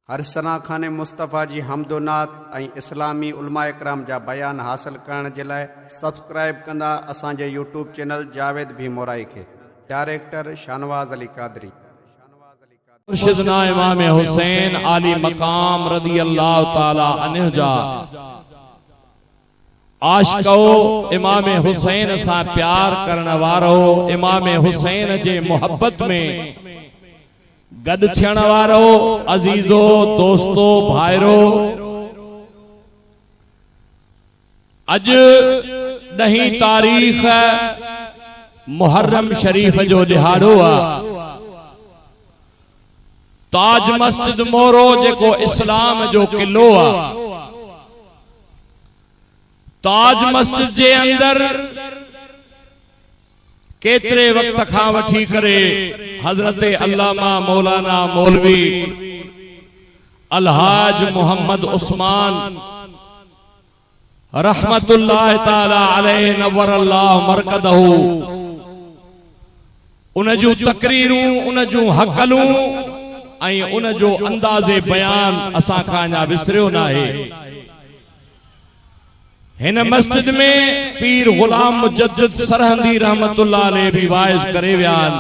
हरसना खाने मुस्तफ़ा जी हमदोनात ऐं इस्लामी उलमा इकराम जा बयान हासिल करण जे लाइ सब्सक्राइब कंदा असांजे यूट्यूब चैनल जावेद भी मोराई खे। डायरेक्टर शानवाज अली कादरी। मुर्शिदना इमाम हुसैन आली मकाम रदी अल्लाह ताला अन्हु जा आशिको इमाम हुसैन सा प्यार करण वारो इमाम हुसैन जे मोहब्बत में गद थियण वारो अजीजो दोस्तो भाइरो, अज 10 तारीख मुहर्रम शरीफ जो दिहाड़ो आ। ताज मस्जिद मोरो जेको इस्लाम जो किलो आ, ताज मस्जिद जे अंदर केतरे वक्त खां वठी करे हजरत अल्लामा मौलाना मौलवी अलहाज मोहम्मद उस्मान रहमतुल्लाह ताला अलैहि नव्वर अल्लाह मरकदहू उन जो तकरीरूं उन जो हकलूं आई उन जो अंदाज़े बयान असा खाना विसरियो ना है। हिन मस्जिद में पीर गुलाम मुजद्दिद सरहंदी रहमतुल्लाह अलैहि भी वाइज करे व्यान।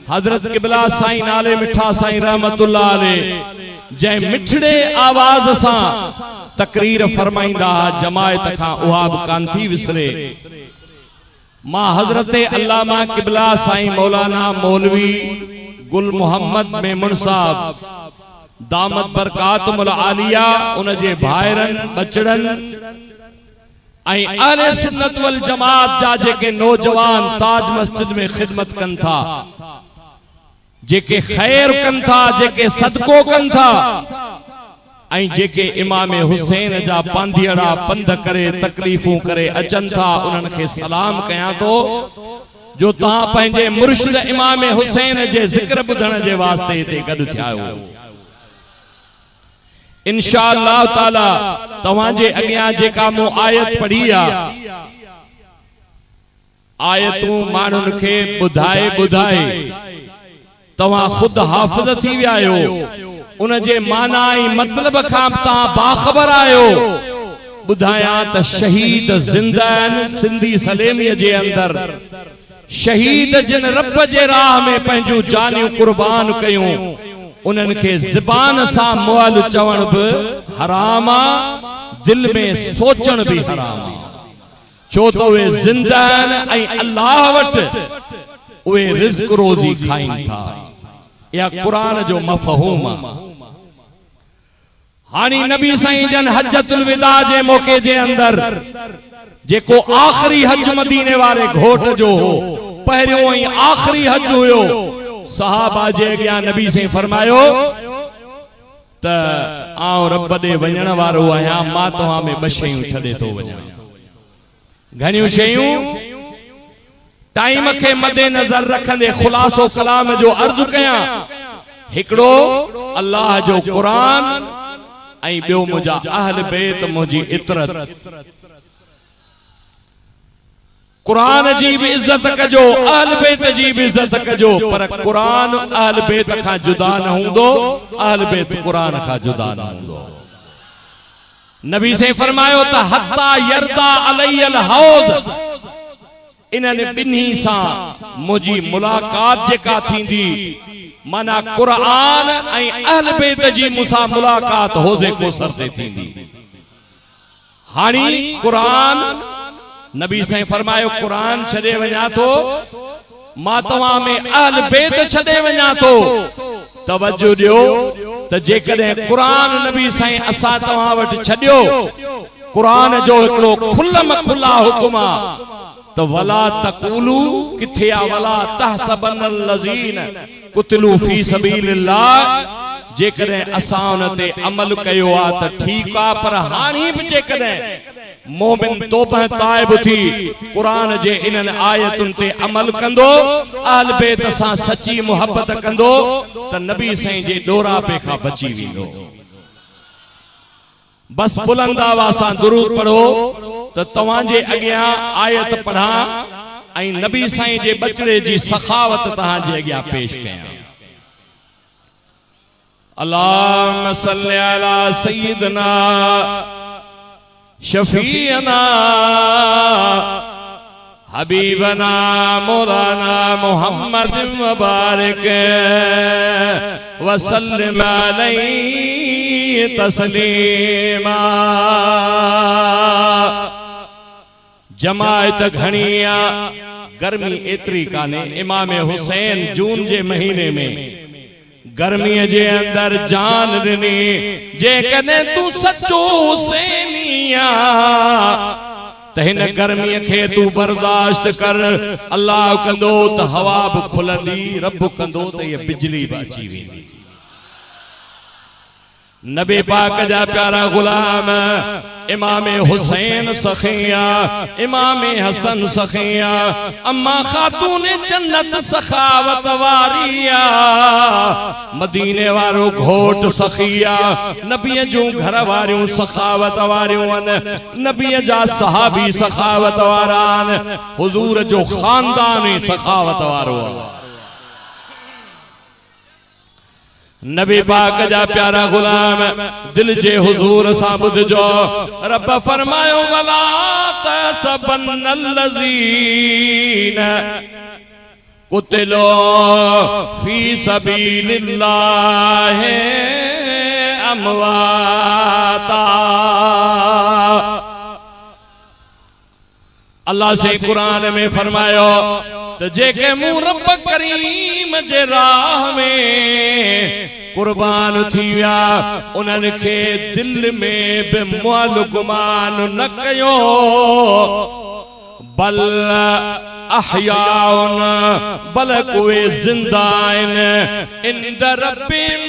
हजरत किबला साईं नाले मिठा साईं रहमतुल्लाह अलैहि जै मिठड़े आवाज सा तकरीर फरमाइंदा जमायत खां उहा कान थी विसरे। मां हजरत अल्लामा किबला साईं मौलाना मौलवी गुल मोहम्मद मेमन साहब दामत बरकातुल आलिया उन जे भाइरन बचड़न आई अहले सुन्नत वल जमात जा जेके नौजवान ताज मस्जिद में खिदमत कन था, जेके खैर कन था, जेके सदको कन था, आई जेके इमाम हुसैन जा पांधियड़ा पंध करे तकलीफूं करे अचन था, उन्हन के सलाम कया तो जो ता पंहिंजे मुर्शिद इमाम हुसैन जे जिक्र बुधण जे वास्ते ते गड थिया हो। इंशाअल्लाह ताला तवाजे अगियां जेका मो आयत पढ़ी आ, आयतूं मानुन के बुधाए बुधाए तवा खुद हाफिज थी व्यायो, उन जे माना ई मतलब खां ता बाखबर आयो। बुधाया त शहीद जिंदान सिंधी सलेमी जे अंदर शहीद जिन रब जे राह में पंहिंजूं जानियूं कुर्बान कयूं, उन्हन के ज़बान सा मुअल चवण भी हराम आ, दिल में सोचण भी हराम आ। छो तो वे जिंदान ऐं अल्लाह वट वे रिज़्क रोज़ी खाइन था। या कुरान जो मफ़हूम आ। हानी नबी साईं जन हज्जतुल विदा जे मौके जे अंदर जेको आखिरी हज मदीने वाले घोट जो हो, पहरियों ऐं आखिरी हज हुयो, सहाबा जे अगियां नबी से फरमायो त आऊं रब दे वञण वारो आहियां, मां तव्हां में 2 शयूं छॾे थो वञां। घणियूं शयूं टाइम के मदे नजर रखंदे खुलासो कलाम जो अर्ज कयां। हिकड़ो अल्लाह जो कुरान ऐं ॿियो मुंहिंजा अहल बैत मुंहिंजी इतरत। कुरान जी भी इज्जत कजो, अहल बैत जी भी इज्जत कजो, पर कुरान अहल बैत खां जुदा न हुंदो, अहल बैत कुरान खां जुदा न हुंदो। नबी से फरमायो त हत्ता यरदा अलैयल हौज, इन्हनि बिन्ही सा मुजी मुलाकात जेका थींदी, माना कुरान ऐं अहल बैत जी मुसा मुलाकात होजे को सरते थींदी। हाणी कुरान नबी से फरमायो कुरान छदे वञा तो, मां तव्हां में अहल बैत छदे वञा तो। तवज्जो दियो त जेकॾहिं कुरान नबी साईं असां तव्हां वटि छॾियो, कुरान जो हिकिड़ो खुलम खुला हुकुम आ त वला तक़ूलू किथे आ वला तहसबनल लज़ीन कुतलू फी सबीलिल्लाह। जेकॾहिं असां उन ते अमल कयो आ त ठीक आ, पर हाणी बि जेकॾहिं मोमिन तौबह ताइब थी कुरान जे इनन आयतुन ते अमल कंदो, अहल बैत सां सच्ची मोहब्बत कंदो, त नबी साईं जे डोरा पे खां बची वेंदो। बस बुलंद आवाज़ सां दुरूद पढ़ो त तव्हां जे अगियां आयत पढ़ा ऐं नबी साईं जे बचड़े जी सखावत तव्हां जे अगियां पेश कयां। अल्लाहुम्मा सल्लि अला सय्यिदना शफीअना हबीबना मौलाना मुहम्मद व बारिक व सल्लिम अलैहि तस्लीमा। जमायत घणिया गर्मी एतरी काने। इमाम हुसैन जून जे महीने में गर्मी जे अंदर जान ॾिनी। जे कने तू सच्चो हुसैनिया त हिन गर्मी खे तू बर्दाश्त कर। अल्लाह कंदो त हवा भी खुलंदी, रब कंदो त ये बिजली भी अची वेंदी। नबी पाक जा प्यारा गुलाम इमाम हुसैन सखिया, इमाम हसन सखिया, अम्मा खातून जन्नत सखावत वारिया, मदीने वारो घोट सखिया, नबी जो घर वारियों सखावत वारियों, नबी जा सहाबी सखावत वारान, हुजूर जो खानदान सखावत वारो। नबी पाक जा प्यारा गुलाम दिल जे हुजूर साबुद जो रब फरमायो वला तसबन्नल्लज़ीन कुतिलो फी सबीलिल्लाह अमवाता। अल्लाह से कुरान में फरमायो तो जेके मुंह रब करीम जे राह में कुर्बान थी विया उन्हनि खे दिल में बि मुअल गुमान न कयो। बल अहयाउन बल कोई जिंदा आहिनि इंद रब्बिहिम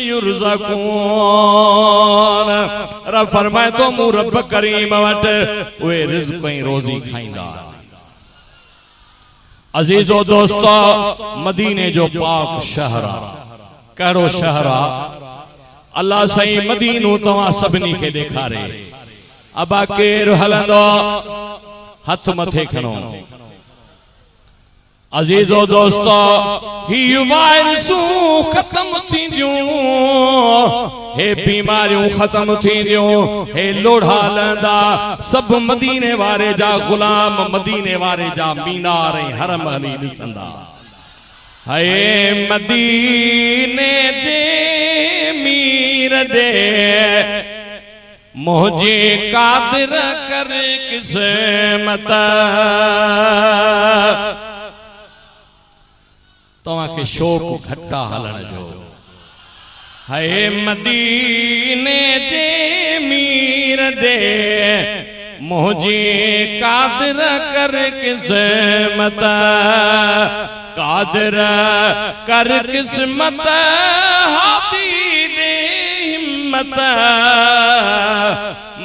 युरज़क़ून। रब फरमाए तो मुंह रब करीम वटि उहे रिज़्क़ ऐं रोज़ी खाईंदा। अजीजो दोस्तो मदीने जो पाक शहरा कहिड़ो शहरा। अल्लाह सही मदीनो तव्हां सभिनी खे ॾेखारे। अबा केरु हलंदो हथ मथे खणो। अजीजो दोस्तो ही वायरसूं खत्म थींदियूं, हे बीमारियूं खत्म थींदियूं, हे लोढ़ा लहंदा सब मदीने वारे जा गुलाम मदीने वारे जा मीनार ऐं हरम हली ॾिसंदा। हे मदीने जे मीर दे मुझे कादिर कर किस्मत। तव्हां खे शौक़ घटा हलण जो। है मदीने जे मीर दे मुझे कादिर कर किस्मत। कादिर कर किस्मत हादी दे हिम्मत।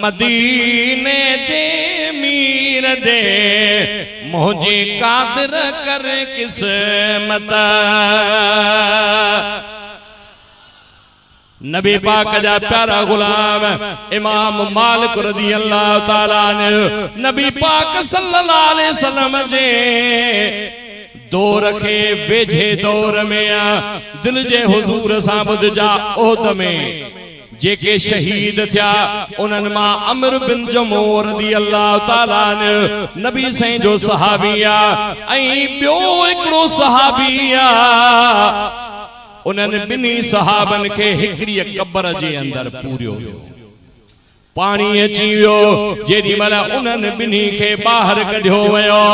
मदीने जे मीर दे मुझे कादिर कर किस्मत। नबी पाक जा प्यारा गुलाम इमाम मालिक रज़ी अल्लाह ताला ने नबी पाक सल्लल्लाहु अलैहि वसल्लम जे दौर के वेझे दौर में दिल जे हुजूर साबुद जा ओहद में जेके शहीद थिया उन्हनि मां अमर बिन जमूह रज़ी अल्लाह ताला ने नबी साईं जो सहाबिया ऐं ॿियो हिकिड़ो सहाबिया। उन्हनि ॿिन्ही सहाबन खे हिकिड़ी कब्र जे अंदर पूरियो। पानी अची वियो जेॾी महिल उन्हनि ॿिन्ही खे ॿाहिरि कढियो वियो।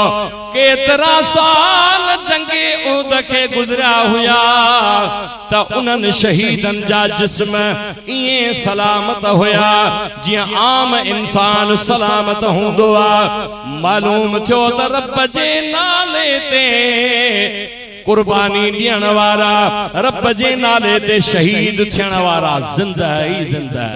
केतिरा साल जंगे उहद खे गुज़रिया हुया त उन्हनि शहीदनि जा जिस्म ईअं सलामत हुया जीअं आम इंसान सलामत हूंदो आहे। मालूम थियो त रब जे नाले ते कुर्बानी ॾियण वारा रब जे नाले ते शहीद थियण वारा ज़िंदा ई ज़िंदा।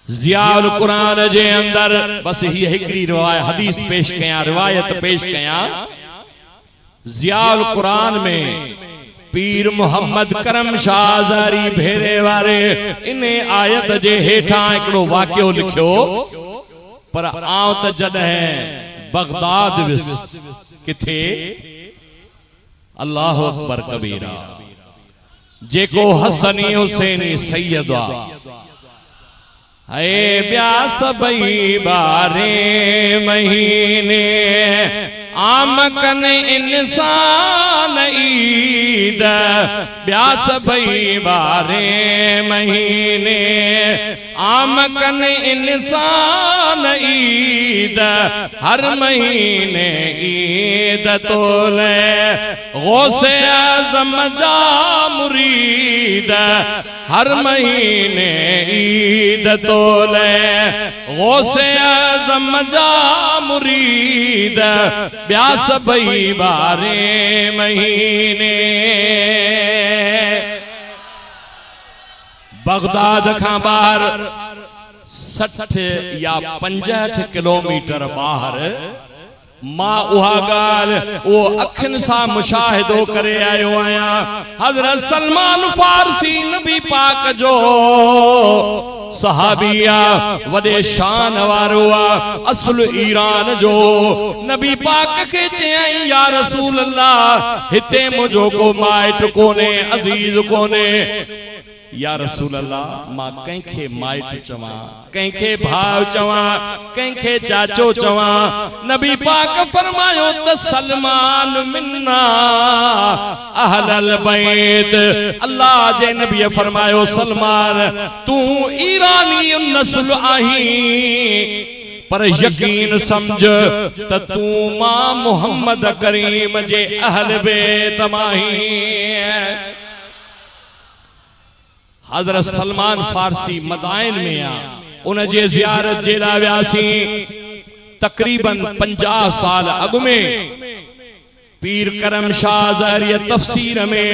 ज़ियाउल कुरान जे अंदर बस ही हिकड़ी रिवायत हदीस पेश कया रिवायत पेश कया। ज़ियाउल कुरान में पीर मोहम्मद करम शाह ज़ारी भेरे वारे इन आयत जे हेठा एकड़ो वाक़ियो लिखियो। पर आउं त जॾहिं बगदाद वियुसि किथे अल्लाह अकबर कबीरा। जेको हसनी हुसैनी सैयद है ब्यास बई बारे महीने आमकन इंसान ईद ब्यास बई बारे महीने आमकन इंसान ईद हर महीने ईद तोले गौसे आज़म जा मुरीद हर महीने ईद तोले गौसे आज़म जा मुरीद ब्यास बई बारे महीने। बगदाद खां बाहर 60 या 65 किलोमीटर बाहर मां उहा गाल वो अखिन सा मुशाहिदो करे आयो आया। हजरत सलमान फारसी नबी पाक जो सहाबिया वडे शान वारो असुल ईरान जो नबी पाक के चई या रसूल अल्लाह हिते मुझो को माइट कोने अजीज कोने या रसूल अल्लाह मां कंखे माइट चवा कंखे भाव चवा कंखे चाचो चवा। नबी पाक फरमायो त सलमान मिन्ना अहलल बैत। अल्लाह जे नबी फरमायो सलमान तू ईरानी नस्ल आही पर यकीन समझ त तू मां मोहम्मद करीम जे अहल बैत माही। हजरत सलमान फारसी मदाइन में आ उन जे ज़ियारत जे ला व्यासी तकरीबन 50 साल अग में पीर करम शाह ज़हरी तफसीर में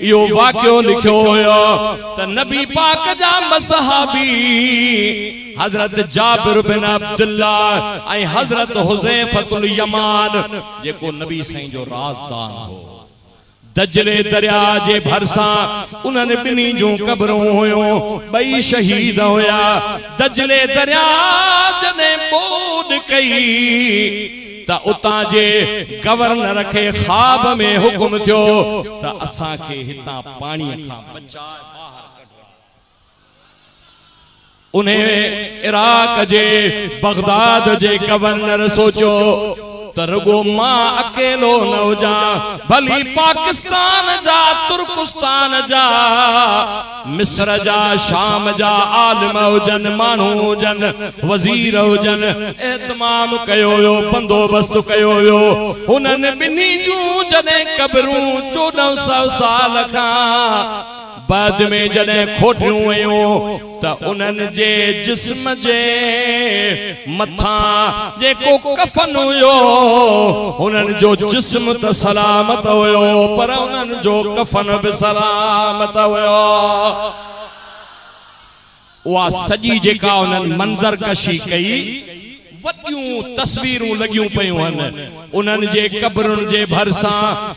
यो वाक़ियो लिखियो हुयो त नबी पाक जा मसहाबी हजरत जाबिर बिन अब्दुल्लाह ऐं हजरत हुज़ैफतुल यमान जेको नबी साईं जो राज़दान हो दजले दरिया जे भरसा उन्हनि बिनी जो कब्रों हुयो बई शहीद होया। दजले दरिया जने बोड कई त उता जे गवर्नर के ख्वाब में हुक्म थियो त असा के हिता पानी खां बचाए बाहर कढो। उन्हें इराक जे बगदाद जे गवर्नर सोचो त रुगो मां अकेलो न हुजा भली पाकिस्तान जा तुर्कस्तान जा मिस्र जा शाम जा आलिम हुजन माण्हू हुजन वज़ीर हुजन एतमाम कयो हुयो बंदोबस्त कयो हुयो। हुननि बिन्ही जूं जॾहिं कब्रूं 1400 साल खां बाद में जॾहिं खोटियूं वयूं त उन्हनि जे जिस्म जे मथां जेको कफन हुयो उन्हनि जो जिस्म त सलामत हुयो पर उन्हनि जो कफन बि सलामत हुयो। उहा सॼी जेका उन्हनि मंज़र कशी कई वॾियूं तस्वीरूं लॻियूं पयूं आहिनि उन्हनि जे कब्रुनि जे भरसा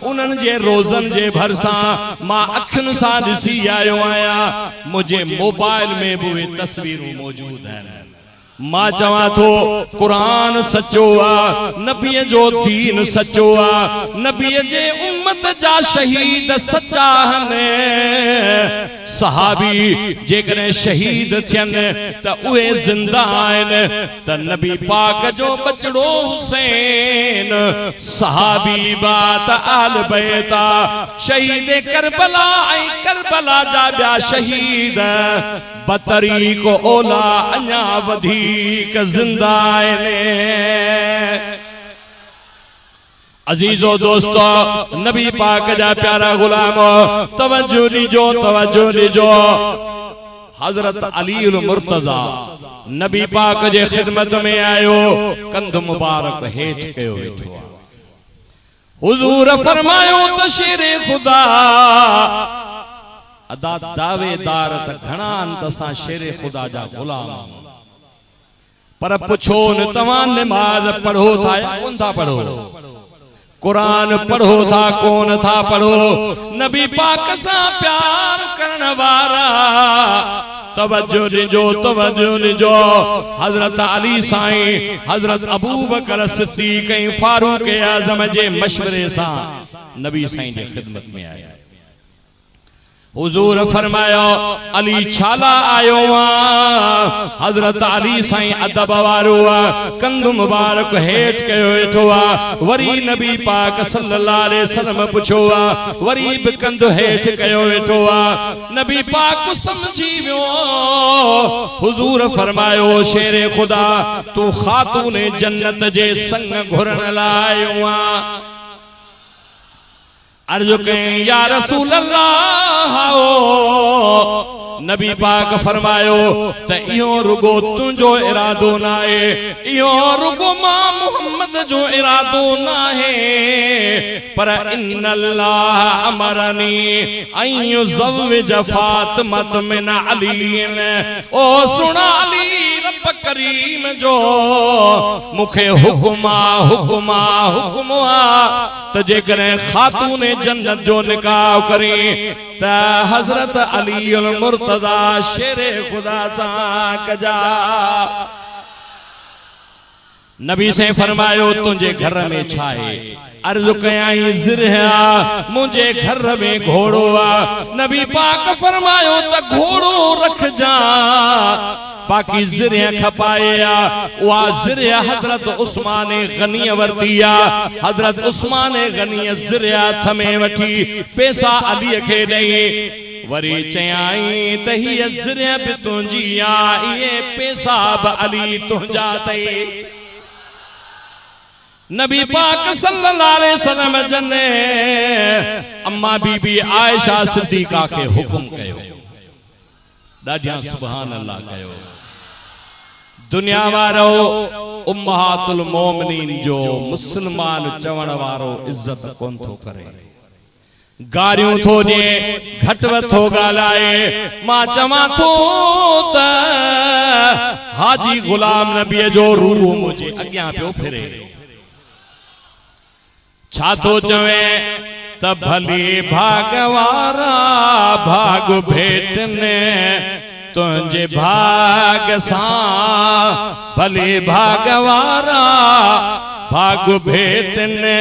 उन्हनि जे रोज़नि जे भरसा मां अखियुनि सां ॾिसी आयो आहियां। मुंहिंजे मोबाइल में बि उहे तस्वीरूं मौजूद आहिनि। मां चवां थो कुरान सचो आ नबीअ जो दीन सचो आ नबीअ जे उम्मत जा शहीद सच्चा आहिनि। सहाबी जेकॾहिं शहीद थियनि त उहे ज़िंदा आहिनि त नबी पाक जो बचड़ो हुसैन सहाबी बात आल बैता शहीद करबला ऐं करबला जा ॿिया शहीद बतरी को ओला अञा वधीक ज़िंदा आहिनि। अजीजो दोस्तो नबी पाक जा प्यारा गुलाम तवज्जो ॾिजो हजरत अली मुर्तजा नबी पाक जे खिदमत में आयो कंध मुबारक हेठ कयो वेठो हुजूर फरमायो त शेरे खुदा अदा दावेदार त घणा अंत सां शेरे खुदा जा गुलाम पर पुछो न तव्हां नमाज पढ़ो था या कोन था पढ़ो कुरान पढ़ो था कोन था पढ़ो नबी पाक सां प्यार करण वारा तवज्जो ॾिजो हजरत अली साईं हजरत अबू बकर सिद्दीक़ ऐं फारूक आज़म जे मशवरे सां नबी साईं जी खिदमत में आया। हुजूर फरमायो अली छाला आयो वा। हजरत अली साईं अदब वारो कंध मुबारक हेठ कयो वेठो आ। वरी नबी पाक सल्लल्लाहु अलैहि वसल्लम पुछो आ, वरी भी कंध हेठ कयो वेठो आ। नबी पाक समझी वियो। हुजूर फरमायो शेरे खुदा तू खातूने जन्नत जे संग घुरण लायो आ। अर्ज कहीं या रसूल अल्लाह आओ। नबी पाक फरमायो त इहो रुगो तुंजो इरादो ना है, इहो रुगो मां मोहम्मद जो इरादो ना है, पर इन्नल्लाह अमरनी अन युज़व्विज फातिमत मिन अलीन। ओ सुना अली रब करीम जो मुखे हुक्मा हुक्मा हुक्मा त जेकरे खातून जन्नत जो निकाह करी त हजरत अली अल मुर्तजा शेरे खुदा सा कजा। नबी से फरमायो तुझे घर में छाए। अर्ज कयाई ज़िरहा मुझे घर में घोड़ो आ। नबी पाक फरमायो त घोड़ो रख जा, बाकी ज़िरहा खपाया। वा ज़िरहा हजरत उस्मान गनी वर्तिया। हजरत उस्मान गनी ज़िरहा थमे वठी पैसा अली खे ॾई। वरी चयाई त हीअ ज़िरहा बि तुंहिंजी आ, इहे पैसा बि अली तुंहिंजा अथई। नबी पाक सल्लल्लाहु अलैहि वसल्लम जने अम्मा बीबी आयशा सिद्दीका के हुक्म कयो। ॾाढा सुभान अल्लाह कयो। दुनिया वारो उम्महातुल मोमिनीन जो मुसलमान चवण वारो इज्जत कोन थो करे, गारियूं थो ॾे, घटि थो ॻाल्हाए। मां चवां थो त हाजी गुलाम नबीअ जो रूह मुझे अॻियां पियो फिरे। छा थो चवे त भली भागवारा भाग भेटने तुझे भाग सां, भले भागवारा भाग भेटने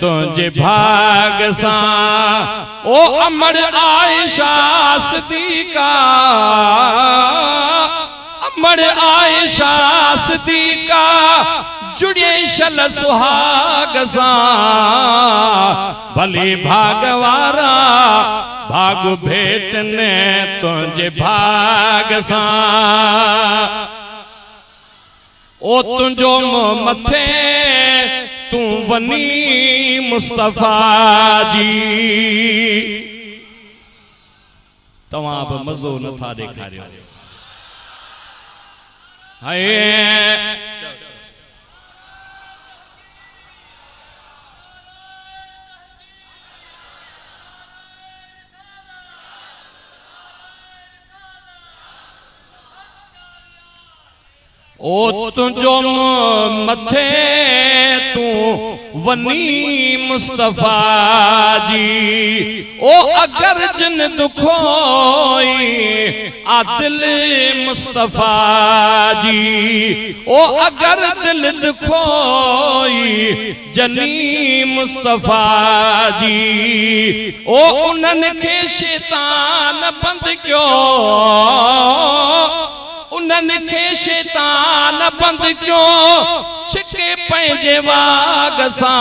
तुझे भाग सां। ओ अमर आयशा सिद्दीका, अमर आयशा सिद्दीका जुड़े शल सुहाग सां। भले भागवारा भाग भेटने तुझे भाग सां। ओ तुझो मथे तू वनी मुस्तफा जी। तव्हां बि मज़ो नथा ॾेखारियो। हाय ओ तुझो मथे तू वनी मुस्तफा जी। ओ अगर जिन दुखोई आदिल मुस्तफा जी। ओ अगर दिल दुखोई जनी मुस्तफा जी। ओ उन्हनि खे शैतान बंद क्यों, उन्हनि खे शैतान बंद क्यों छिके पंहिंजे वाग सां।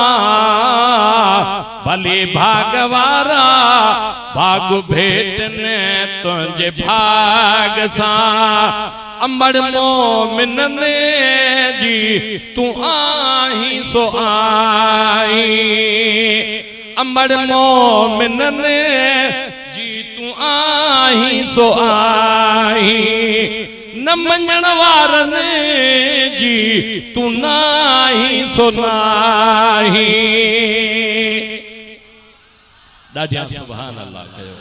भले भागवारा भाग भेटने तुझे भाग सां। अमर मोमिनन जी तू आही सो आई। अमर मोमिनन जी तू आही सो आई। न मञण वारन जी तू नाही सो नाही। ॾाढा सुभान अल्लाह कयो।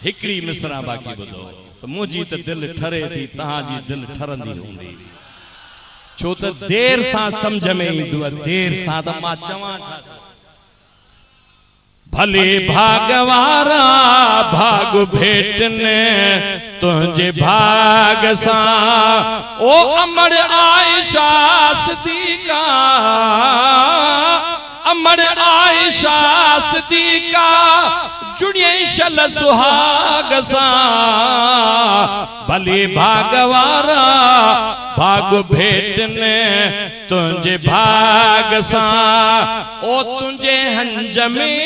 हिकड़ी मिसरा बाक़ी ॿुधो त मुंहिंजी त दिलि ठरे थी, तव्हांजी दिलि ठरंदी हूंदी। छो त देर सां सम्झ में ईंदो, देर सां त मां चवां छा। भले भागवारा भाग भेटने तुझे भाग सां। ओ अमर आयशा सिद्दीका अमर आयशा सिद्दीका जुड़िए शल सुहाग सा भली भागवारा भाग भेटने तुझे भाग सा ओ तुझे हंज में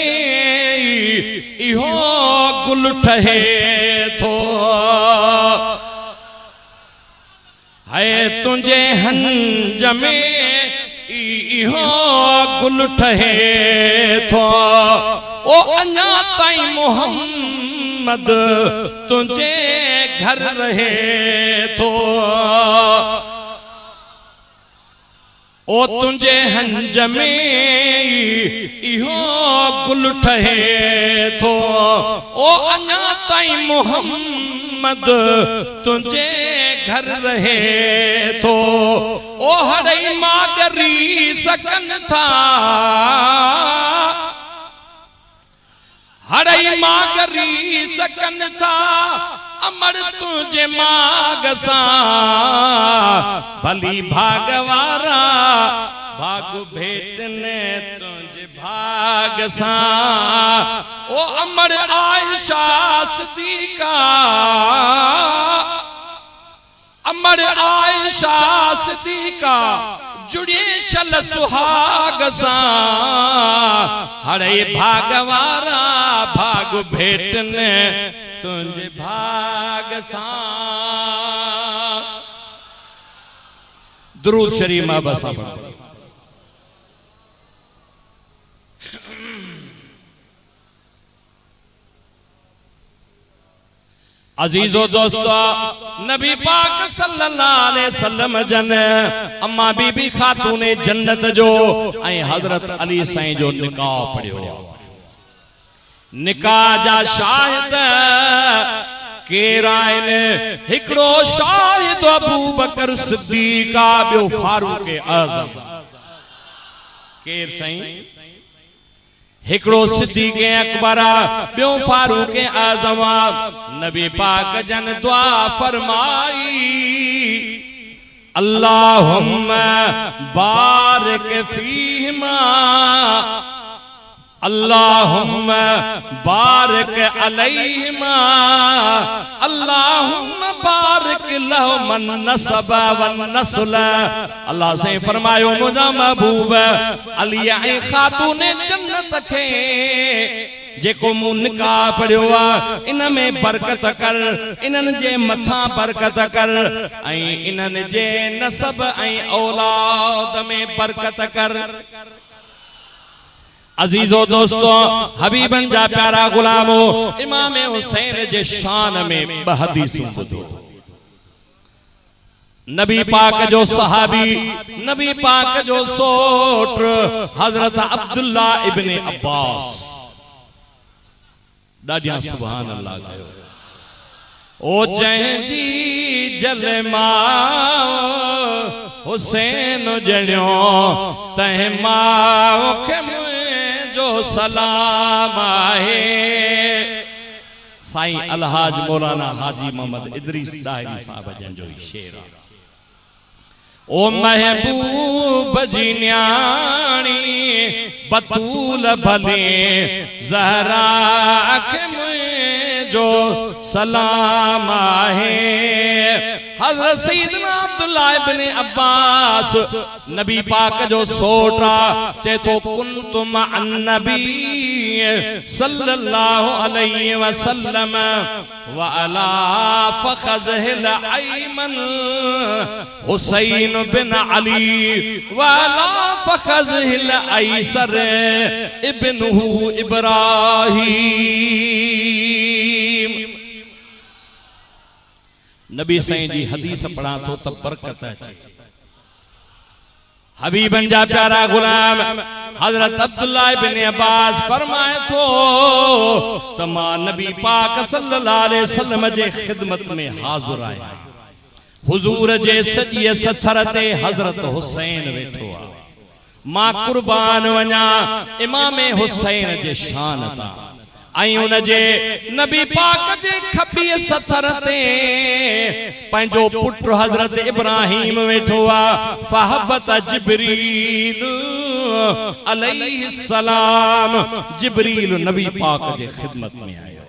इहो गुल ठहे थो है तुझे हंज में इहो गुल ठहे थो ओ अञा ताईं मोहम्मद तुझे घर रहे थो ओ तुझे हंज में इहो गुल ठहे थो ओ अञा ताईं मोहम्मद तुझे घर रहे थो ओ हड़ई मागरी सकन था हड़ई मागरी सकन था अमर तुझे माग सा भली भागवारा भाग भेटने तुझे भाग सा ओ अमर आयशा सिद्दीका अमर आयशा सिद्दीका जुड़े शल सुहाग सा हरे भागवारा भाग भेटने तुझे भाग सा। दुरूद शरीफ मां बसा अजीजो दोस्तों नबी पाक सल्लल्लाहु अलैहि वसल्लम जन अम्मा बीबी खातून जन्नत जो ऐं हजरत अली साईं जो निकाह पढ़ियो। निकाह जा शाहिद केर आहिनि? हिकिड़ो शाहिद अबू बकर सिद्दीक, ॿियो फारूक आज़म। केर साईं? हिकड़ो सिद्दीक अकबर, ॿियो फारूक आज़म। नबी पाक जन दुआ फरमाई, अल्लाहुम्मा बारिक फीहिमा, अल्लाहुम्मा बारिक अलैहिमा, अल्लाहुम्मा बारिक लहुमन नसब वन नस्ल। अल्लाह से फरमायो मुझा महबूब अली ऐं खातून जन्नत खे जेको मूं निकाह पढ़ियो आहे इन में बरकत कर, इन्हनि जे मथां बरकत कर ऐं इन्हनि जे नसब ऐं औलाद में बरकत कर। अजीजो दोस्तों हबीबन जा प्यारा गुलामो, इमाम हुसैन जे शान में ब हदीसूं ॿुधो। नबी पाक जो सहाबी, नबी पाक जो सोट हजरत अब्दुल्ला इब्न अब्बास, ॾाढिया सुभान अल्लाह कयो। ओ जंहिंजी जलमा हुसैन जणियो तंहिं मां खे जो सलाम आहे। साईं अलहाज मौलाना हाजी मोहम्मद इदरीस दाहिरी साहब जन जो शेर। ओ महबूब जी न्याणी बतूल भले ज़हरा खे जो सलाम आहे। हज़रत सैयदना अब्दुल्ला इब्न अब्बास नबी पाक जो सोटा चे तो कुन्तु मअन नबी सल्लल्लाहु अलैहि वसल्लम व अला फखज़िल अयमन हुसैन बिन अली व अला फखज़िल अयसर इब्नुहु इब्राहीम। नबी साईं जी हदीस पढ़ा तो तब बरकत अचे। हबीबन जा प्यारा गुलाम हजरत अब्दुल्ला इब्न अब्बास फरमाए तो तमा नबी पाक सल्लल्लाहु अलैहि वसल्लम जे खिदमत में हाजिर आया। हुजूर जे सॼीअ सथर ते हजरत हुसैन वेठो आ। मां कुर्बान वञा इमाम हुसैन जे शान ता। उन जे नबी पाक जे खबी सथर ते पंहिंजो पुट हजरत इब्राहिम वेठो आ। फहबत जिब्रील अलैहिस्सलाम जिब्रील नबी पाक जे खिदमत में आयो।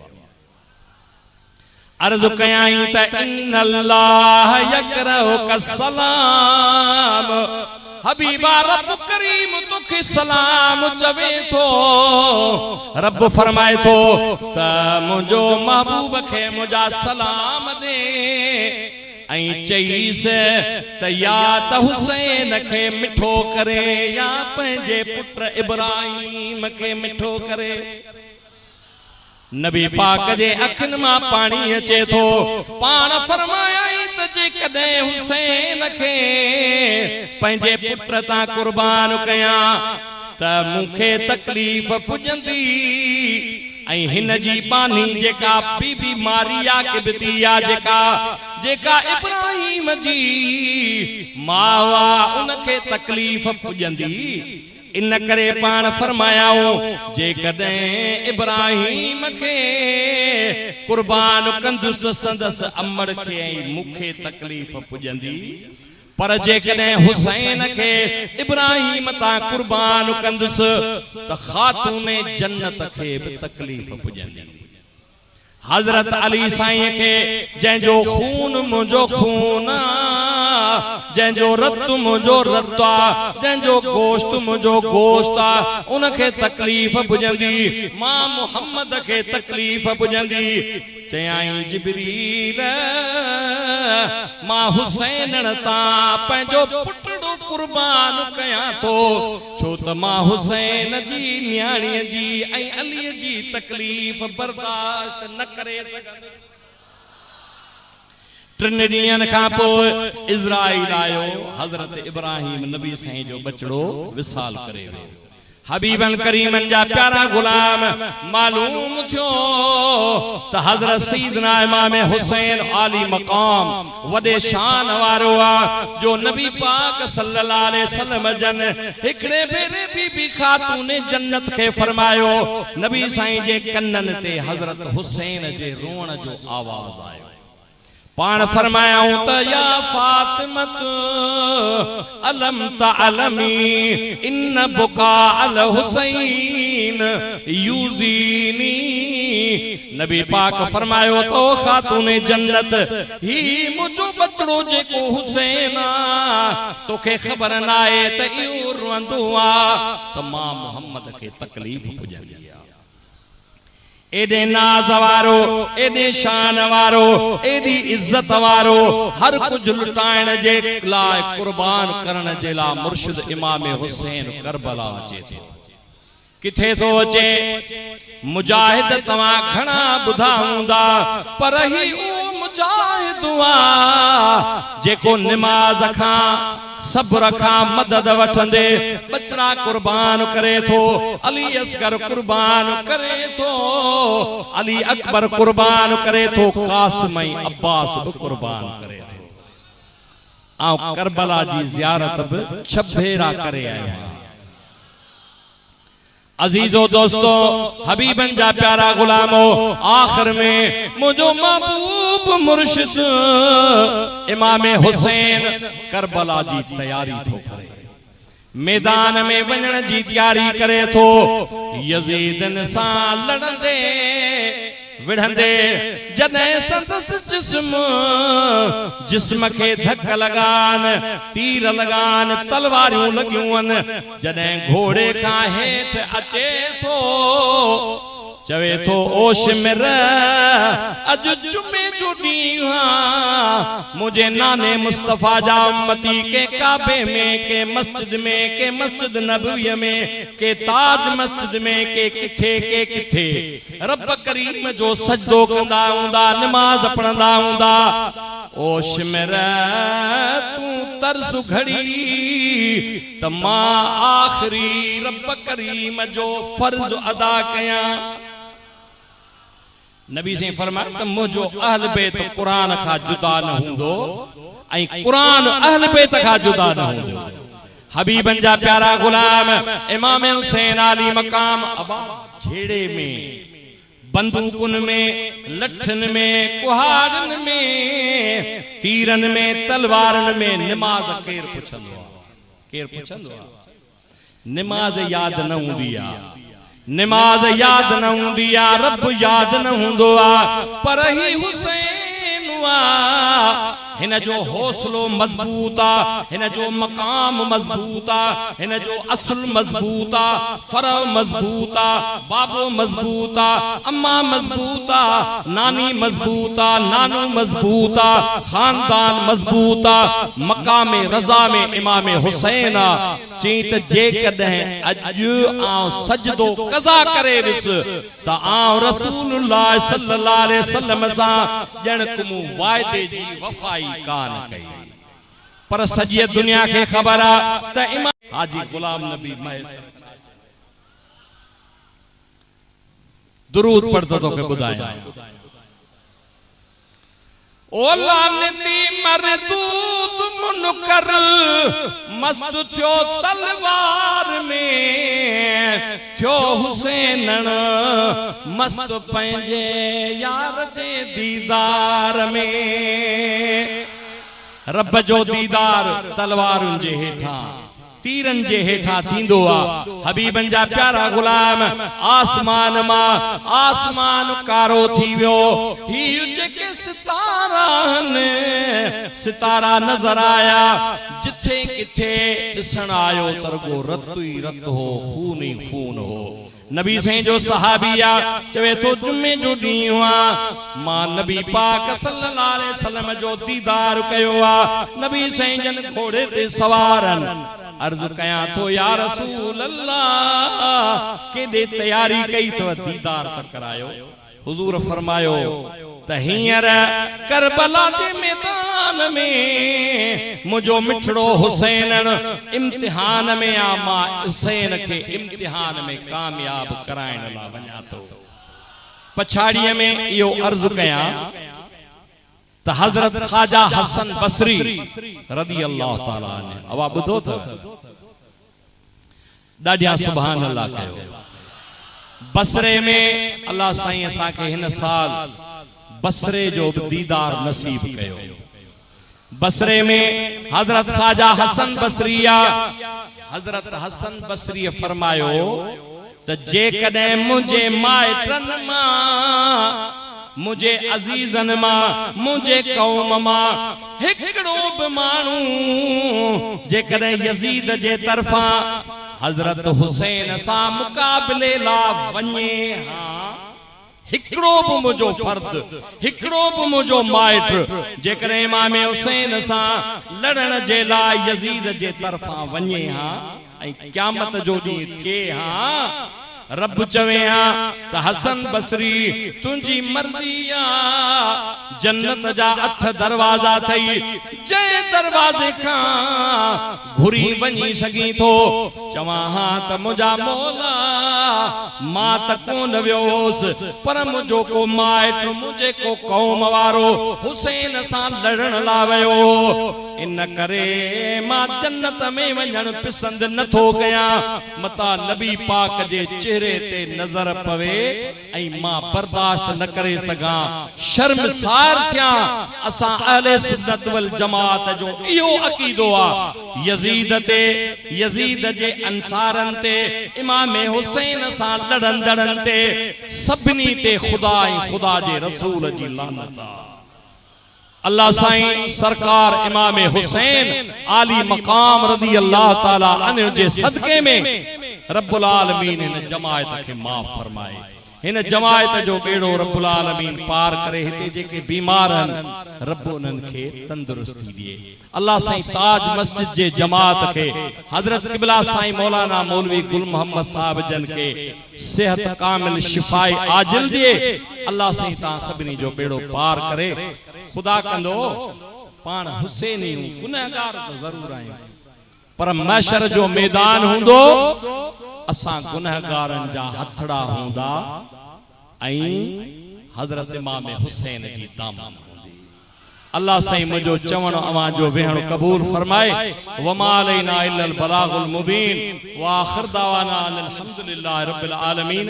अर्ज़ कयाई त इन्नल्लाह यकरहुका सलाम, हबीबा रब करीम तोखे सलाम चवे थो। रब फरमाए थो त मुंहिंजो महबूब खे मुंहिंजा सलाम दे। ऐं चईस त या त हुसैन खे मिठो करे या पंहिंजे पुट इब्राहिम खे मिठो करे। नबी पाक जे अखिन मां पानी अचे थो। पाण फरमायाई त जेकॾहिं हुसैन खे पंहिंजे पुट तां कुर्बान कयां त मूंखे तकलीफ़ पुॼंदी। ऐं हिन जी बानी जेका बीबी मारिया किबतिया जेका इब्राहिम जी मावा उनखे तकलीफ़ पुॼंदी। इन करे पाण फरमायाऊं जेकॾहिं इब्राहिम खे कुर्बान कंदुसि त संदसि अमड़ खे ऐं मूंखे तकलीफ़ पुॼंदी। पर जेकॾहिं हुसैन खे इब्राहिम तां कुर्बान कंदुसि त ख़ातून जन्नत खे बि तकलीफ़ पुॼंदी। हज़रत अली साईं खे जंहिंजो खून मुंहिंजो खून आ, जंहिंजो रत मुंहिंजो रत आ, जंहिंजो गोश्त मुंहिंजो गोश्त आ, उनखे तकलीफ़ पुॼंदी। मां मुहम्मद खे तकलीफ़ पुॼंदी। चयाई जिब्रील मां हुसैन तां पंहिंजो पुटड़ो कुर्बान कयां थो, छो त मां हुसैन जी न्याणीअ जी ऐं अलीअ जी तकलीफ़ बर्दाश्त न करे सघंदुसि। 3 ॾींहंनि खां पोइ इज़राइल आयो। हज़रत इब्राहिम नबी साईं जो बचड़ो विसाल करे वियो। हबीबन करीमन जा प्यारा गुलाम मालूम थियो त हज़रत सईदना इमाम हुसैन आली मकाम वॾे शान वारो आ, जो नबी पाक सल्लल्लाहु अलैहि वसल्लम जन हिकड़े भेरे बीबी खातून जन्नत खे फरमायो। नबी साईं जे कन्ननि ते हज़रत हुसैन जे रोअण जो आवाज़ आयो। पाण फरमायाऊं त या फातिमत अलम तअलमी इन बुका अल हुसैन यूज़ीनी। नबी पाक फरमायो तो खातून जन्नत ही मुझो बचड़ो जेको हुसैन आ, तोखे ख़बर न आहे त इहो रोंदो आ त मां मुहम्मद खे तकलीफ़ पुॼंदी आ। एडे नाज़ वारो, एडे शान वारो, एडी इज्जत वारो, हर कुछ लुटाइण जे लाइ कुर्बान करण जे लाइ मुर्शिद इमाम हुसैन करबला अचे थो। किथे थो अचे? मुजाहिद तव्हां घणा ॿुधा हूंदा, पर ही उहो मुजाहिद आ जेको निमाज़ खां सब्र खां मदद वठंदे बचड़ा कुर्बान करे थो। अली असगर कुर्बान करे थो, अली अकबर कुर्बान करे थो, कासिम ऐं अब्बास बि कुर्बान करे थो। ऐं करबला जी ज़ियारत बि 6 भेरा करे आया। अजीजो दोस्तो, हबीबन जा प्यारा गुलामो, आखिर में मुझो महबूब मुर्शिद इमाम हुसैन करबला जी तैयारी थो करे। मैदान में वञण जी तैयारी करे थो। यजीदन सां लड़ंदे विढ़ंदे जॾहिं संदसि जिस्म खे धक लॻान, तीर लॻान, तलवारियूं लॻियूं आहिनि। जॾहिं घोड़े खां हेठि अचे थो चवे थो ओ शिमिर अॼु जुमे जो ॾींहुं आहे, मुंहिंजे नाने मुस्तफ़ा जा उम्मती के काबे में, के मस्जिद में, के मस्जिद नबवी में, के ताज मस्जिद में, के किथे रब करीम जो सजदो कंदा हूंदा, नमाज पढ़ंदा हूंदा। ओ शिमिर तूं तरस घड़ी त मां आखिरी रब करीम जो फर्ज अदा कयां। नबी से फरमाया त मुझो अहल बैत कुरान खां जुदा न हूंदो ऐं कुरान अहल बैत खां जुदा न हूंदो। हबीबन जा प्यारा गुलाम इमाम हुसैन आली मकाम झेड़े में, बंदूकुन में, लठन में, कुहाड़न में, तीरन में, तलवारन में निमाज केर पुछंदो? निमाज़ याद न हूंदी आ, निमाज़ याद न हूंदी आ, रब याद न हूंदो आ, पर ही हुसैन आ हिन जो हौसलो मजबूत आ, हिन जो मकाम मजबूत आ, हिन जो असुल मजबूत आ, फरो मजबूत आ, बाबो मजबूत आ, अम्मा मजबूत आ, नानी मजबूत आ, नानो मजबूत आ, खानदान मजबूत आ, मकाम रज़ा में इमाम हुसैन आ। चई त जेकॾहिं अॼु आउं सजदो कज़ा करे ॾिस त आउं रसूलुल्लाह सल्लल्लाहु अलैहि वसल्लम सां ॼण कुमु वाइदे जी वफ़ाई कान कई, पर सॼी दुनिया खे ख़बर आ त इमाम हाजी गुलाम नबी महज़ दुरूद पढ़ंदो तोखे ॿुधायां। ओ लानती मरदूद मुनकर मस्त थियो तलवार में, थियो हुसैन मस्त पंहिंजे यार जे दीदार में। रब जो दीदार तलवारुनि जे हेठां तीरन जे हेठां थींदो आ। हबीबन जा प्यारा गुलाम आसमान मां आसमान कारो थी वियो, ही जेके सितारा आहिनि सितारा नज़र आया, जिथे किथे ॾिसण आयो तरगो रतु ई रत हो, खून ई खून हो। नबी साईं जो सहाबिया चवे तो जुमे जो ॾींहुं आ, मां नबी पाक सल्लल्लाहु अलैहि वसल्लम जो दीदार कयो आ। नबी साईं जन घोड़े ते सवारन, अर्ज़ कयां तो या रसूल अल्लाह केॾे तैयारी कई तो दीदार त करायो। हुजूर फरमायो त हींअर करबला जे मैदान में मुझो मिठड़ो हुसैन इम्तिहान में आ, मां हुसैन खे इम्तिहान में कामयाब कराइण लाइ वञा थो। पछाड़ीअ में इहो अर्ज़ कयां त हज़रत ख्वाजा हसन बसरी रज़ी अल्लाह ताला अन्हु अवा ॿुधो त ॾाढा सुभान अल्लाह कयो। बसरे में अल्लाह साईं असांखे हिन साल बसरे जो दीदार नसीब कयो। बसरे में हजरत ख्वाजा हसन बसरिया, हजरत हसन बसरी फरमायो त जेकॾहिं मुझे माइटन मां, मुझे अजीजन मां, मुझे कौम मां हिकड़ो बि माण्हू जेकॾहिं यजीद जे तरफां हजरत हुसैन सां मुकाबले ला वञे, हिकड़ो बि मुझो फर्द, हिकड़ो बि मुझो माइट जेकॾहिं इमाम हुसैन सां लड़ण जे लाइ यजीद जे तरफां वञे हा ऐं क़यामत जो ॾींहुं थिए हा, रब चवे हा त हसन बसरी तुंहिंजी मर्ज़ी आ, जन्नत जा 8 दरवाजा थई, जंहिं दरवाजे खां घुरी वञी सघी थो। चवां हा त मुंहिंजा मौला मां त कोन वियोसि, पर मुंहिंजो को माइट, मुंहिंजे को कौम वारो हुसैन सां लड़ण लाइ वियो, इन करे मां जन्नत में वञण पसंदि नथो कयां। मता नबी पाक जे चेहरे ते नज़र पवे ऐं मां बर्दाश्त न करे सघां, शर्मसार थियां। असां अहले सुन्नत वल जमात जो इहो अक़ीदो आ, यजीद ते, यजीद जे अंसारन ते, इमाम हुसैन सां लड़न ते सभिनी ते खुदा ऐं खुदा जे रसूल जी लानत आ। अल्लाह साईं सरकार इमाम हुसैन आली मकाम रज़ी अल्लाह ताला अन्हु जे सदके में रब्बुल आलमीन इन जमायत के माफ फरमाए। इन जमायत जो बेड़ो रब्बुल आलमीन पार करे, हिते जेके बीमार हन रब उन्हनि खे तंदुरुस्ती दिए। अल्लाह साईं ताज मस्जिद जे जमात के हजरत किबला साईं मौलाना मौलवी गुल मोहम्मद साहब जन के सेहत कामिल शिफाई आजिल दिए। अल्लाह साईं ता सभिनी जो बेड़ो पार करे। खुदा कंदो पाण हुसैनी गुनहगार तो जरूर आहियूं, पर महशर जो मैदान हूंदो असां गुनहगारन जा हथड़ा हूंदा ऐं हजरत इमाम हुसैन जी दामन हूंदी। अल्लाह साईं मुझो चवण अवां जो वेहण कबूल फरमाए। वमा अलैना इल्लल बलागुल मुबीन व आखिर दावाना अल्हम्दुलिल्लाहि रब्बिल आलमीन।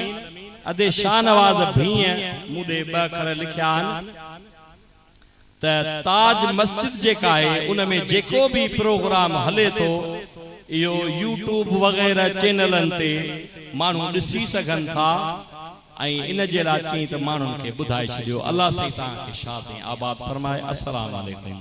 अदे शाहनवाज भीअ मुदे ब अखर लिखिया आहिनि त ताज मस्जिद जेका आहे उन में जेको भी प्रोग्राम हले तो इहो यूट्यूब वग़ैरह चैनलनि ते माण्हू ॾिसी सघनि था ऐं इन जे लाइ चई त माण्हुनि खे ॿुधाए छॾियो। अल्लाह साईं तव्हांखे शाद ऐं आबाद फरमाए। अस्सलाम वालेकुम।